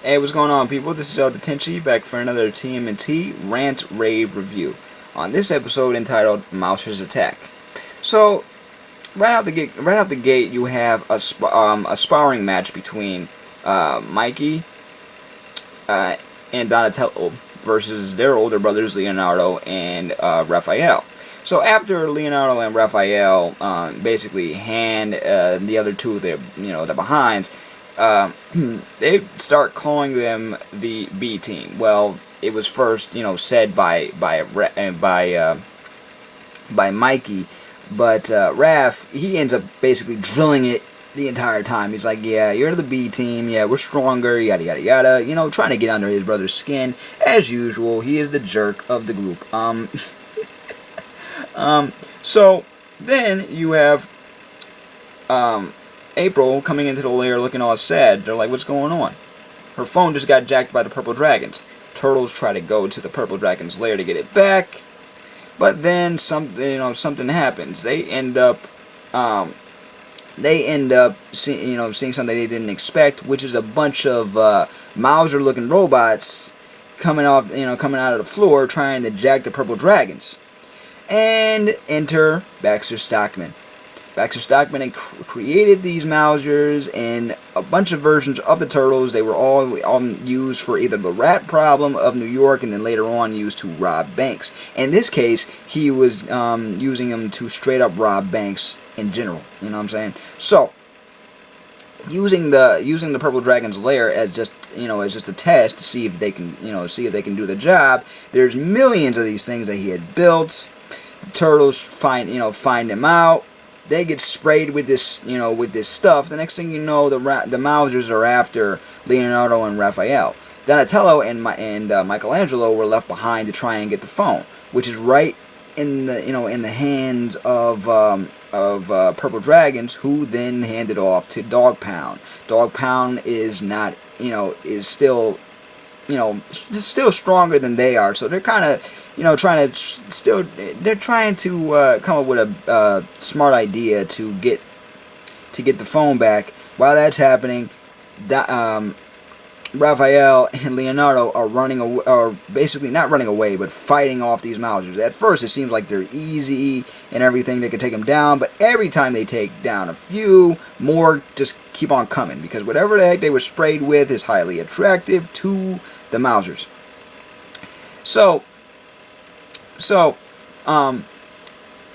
Hey, what's going on, people? This is El Detenchi back for another TMNT Rant Rave review. On this episode entitled Mouser's Attack. So, right out the gate, you have a sparring match between Mikey and Donatello versus their older brothers Leonardo and Raphael. So after Leonardo and Raphael basically hand the other two the behinds, they start calling them the B team. Well, it was first said by Mikey, but Raph, he ends up basically drilling it the entire time. He's like, yeah, you're the B team, yeah, we're stronger, yada yada yada, trying to get under his brother's skin. As usual, he is the jerk of the group. So then you have April coming into the lair looking all sad. They're like, what's going on? Her phone just got jacked by the purple dragons. Turtles try to go to the purple dragon's lair to get it back, but then something happens. They end up seeing something they didn't expect, which is a bunch of Mauser-looking robots coming out of the floor trying to jack the purple dragons. And enter Baxter Stockman. Baxter Stockman created these Mausers in a bunch of versions of the Turtles. They were all used for either the rat problem of New York, and then later on used to rob banks. In this case, he was using them to straight up rob banks in general. You know what I'm saying? So, using the Purple Dragon's lair as just a test to see if they can do the job. There's millions of these things that he had built. The Turtles find him out. They get sprayed with this stuff. The next thing you know, the Mausers are after Leonardo and Raphael. Donatello and Michelangelo were left behind to try and get the phone, which is right in the hands of Purple Dragons, who then hand it off to Dog Pound. Dog Pound is not is still stronger than they are, so they're kind of trying to come up with a smart idea to get the phone back. While that's happening, Raphael and Leonardo are basically not running away, but fighting off these Mausers. At first, it seems like they're easy and everything; they can take them down. But every time they take down a few, more just keep on coming, because whatever the heck they were sprayed with is highly attractive to the Mausers. So,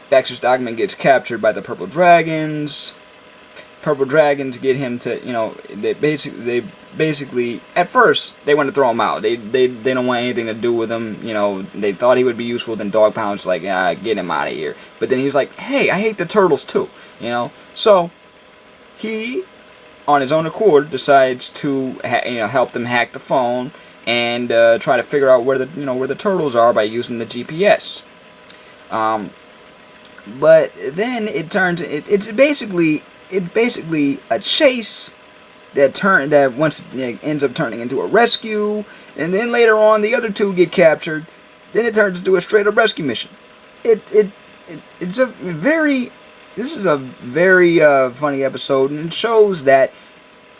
Baxter Stockman gets captured by the Purple Dragons. Purple Dragons get him to, they basically, at first, they want to throw him out. They don't want anything to do with him. They thought he would be useful. Then Dog Pound's like, get him out of here. But then he's like, hey, I hate the Turtles too. So he, on his own accord, decides to help them hack the phone and try to figure out where the Turtles are by using the GPS. But then it's basically a chase that ends up turning into a rescue, and then later on the other two get captured. Then it turns into a straight up rescue mission. This is a very funny episode, and it shows that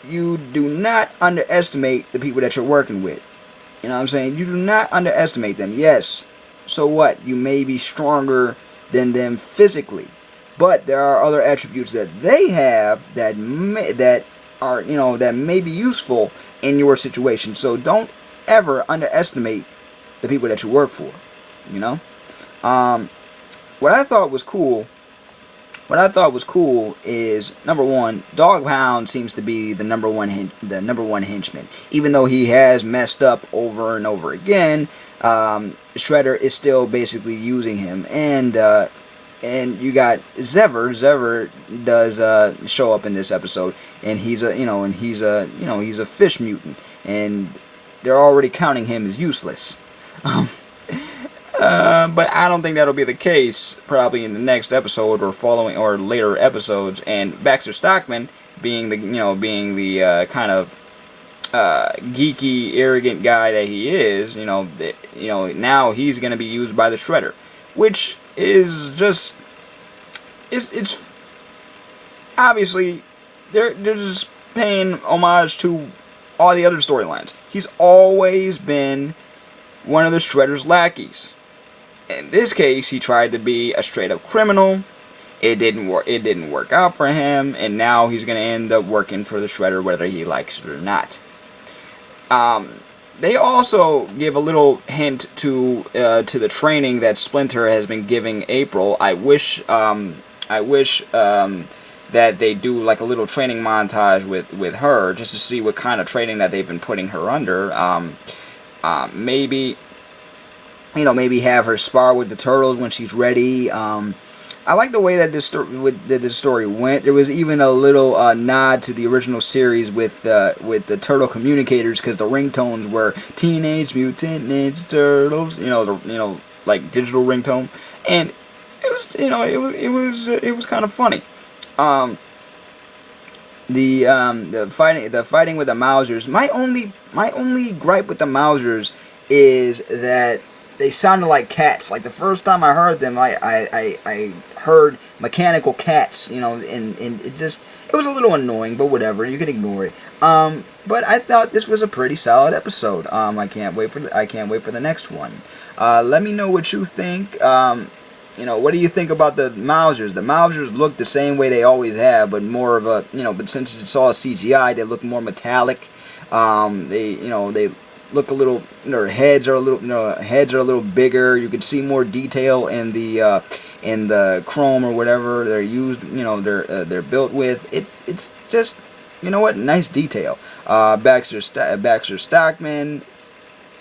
you do not underestimate the people that you're working with. You know what I'm saying? You do not underestimate them. Yes, so what? You may be stronger than them physically, but there are other attributes that they have that may be useful in your situation. So don't ever underestimate the people that you work for. What I thought was cool is, number one, Dog Pound seems to be the number one henchman. Even though he has messed up over and over again, Shredder is still basically using him. And you got Zever. Zever does show up in this episode, and he's a fish mutant, and they're already counting him as useless. But I don't think that'll be the case probably in the next episode or later episodes. And Baxter Stockman, being the kind of geeky, arrogant guy that he is, now he's going to be used by the Shredder, which is just it's obviously they're just paying homage to all the other storylines. He's always been one of the Shredder's lackeys. In this case, he tried to be a straight up criminal. It didn't work. It didn't work out for him, and now he's going to end up working for the Shredder, whether he likes it or not. They also give a little hint to the training that Splinter has been giving April. I wish that they do like a little training montage with her, just to see what kind of training that they've been putting her under. Maybe, you know, maybe have her spar with the Turtles when she's ready. I like the way that this story went. There was even a little nod to the original series with the Turtle communicators, because the ringtones were Teenage Mutant Ninja Turtles. You know, like digital ringtone, and it was, you know, it was kind of funny. The fighting with the Mousers. My only gripe with the Mousers is that they sounded like cats. Like the first time I heard them, I heard mechanical cats, you know, and it was a little annoying, but whatever, you can ignore it. But I thought this was a pretty solid episode. I can't wait for the next one. Let me know what you think. You know, what do you think about the Mousers? The Mousers look the same way they always have, but more of a, you know, but since it's all CGI, they look more metallic. They look a little, their heads are a little bigger. You can see more detail in the chrome or whatever they're used, you know, they're built with. It's just, you know what, nice detail. Baxter Stockman,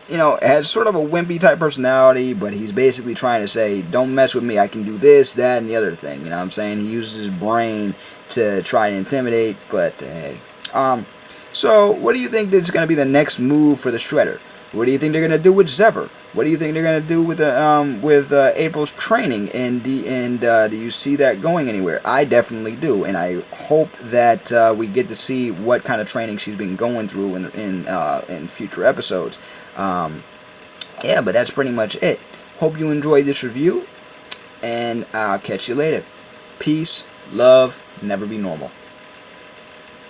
you know, has sort of a wimpy type personality, but he's basically trying to say, don't mess with me, I can do this, that, and the other thing. You know what I'm saying? He uses his brain to try and intimidate, but hey. So, what do you think is going to be the next move for the Shredder? What do you think they're going to do with Zephyr? What do you think they're going to do with April's training? And do you see that going anywhere? I definitely do, and I hope that we get to see what kind of training she's been going through in future episodes. Yeah, but that's pretty much it. Hope you enjoyed this review, and I'll catch you later. Peace, love, never be normal.